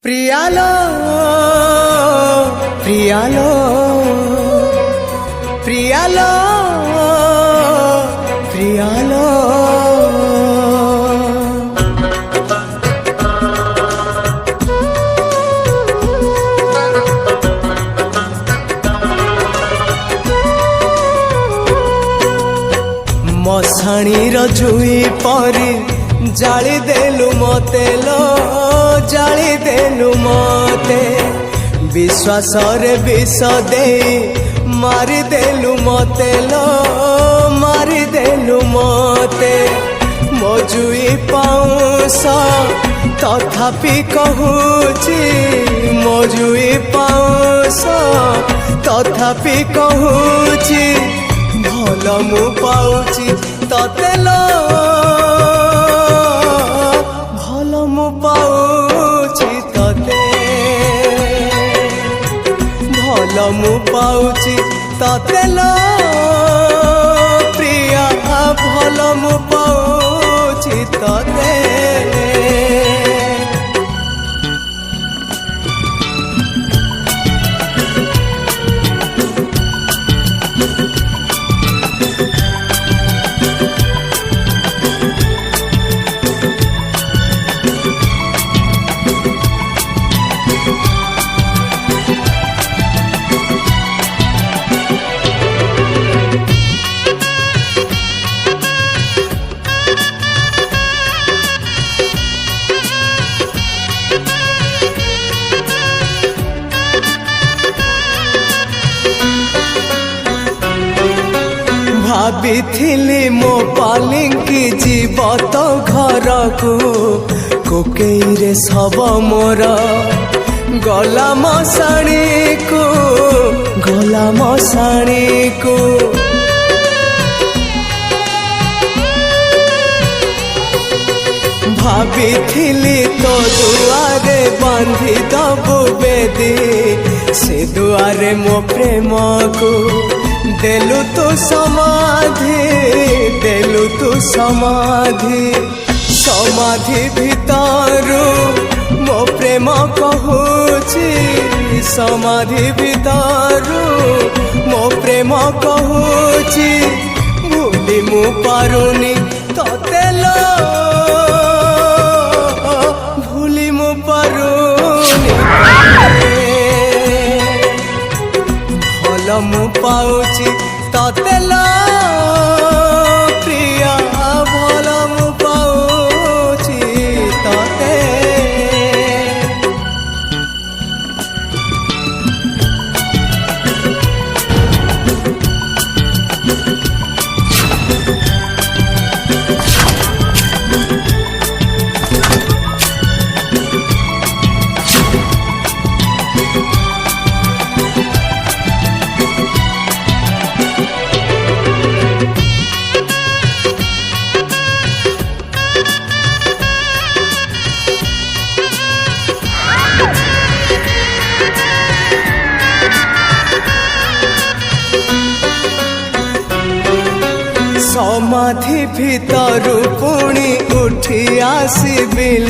प्रियालो प्रियालो प्रियालो प्रियालो मशाणी जुई परी जाली देलु मते लो जाली देलु मते विश्वास रे विष दे मारी देलु मते लो मारी देलु मते मजुई पाउस तथापि कहूची मजुई पाउस तथापि कहूची भल मु पाउची तते लो भल मु पाउची तते भल मु पाउची तते लो प्रिया भल मु पाउची तते भाभी मो पालिंकी जीव तो घर को कोकेई रे सब मोर गला मशाणी को भाभी तो दुआरे बांधी दबु बेदी से दुआरे मो प्रेम को देलु तू समाधि देलु तू समाधि समाधि भितरु मो प्रेम कहूची समाधि भितरु मो प्रेम कहूची भूली मु पारुनी तते लो भूली मु पारुनी भल मु पाउची तते लो प्रिया भल मु पाउची तते समाधि भितरु पुणी उठी आसबिल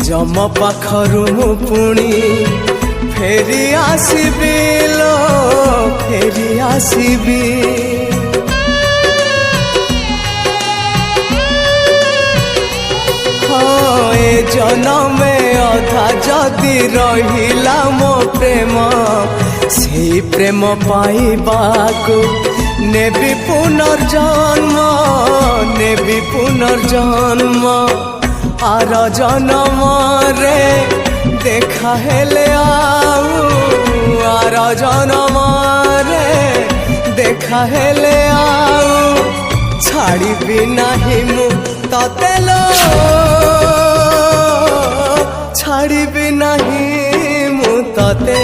जम पाखरु मु पुणी फेरी आसबिल फेरी आसबी ए जनमे अधा जदि रहिला मो प्रेम से प्रेम पाइबाको नेबी पुनर्जन्म आर जन्म रे देखा हेले आर जन्म रे देखा हेले छाड़ी नाही मु तते लो छाड़ी नाही मु तते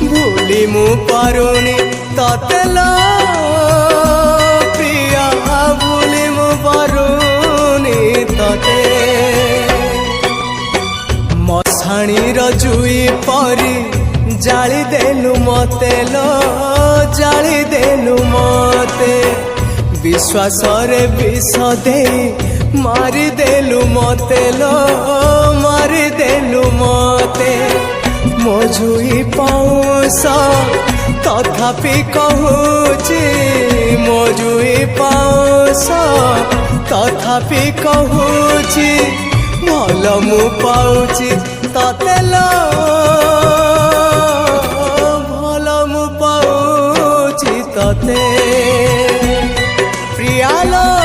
भूली मु पारुनी तते लो प्रिया भूली मु पारुनी तते मशाणी जुई परी जाली देलु मते लो जाली देलु मते विश्वास रे विष दे मारी देलु मते लो मते मो जुई पाउस तथापि कहूची मो जुई पाउस तथापि कहूची भल मु पाउची तते लो भल मु पाउची तते प्रिया लो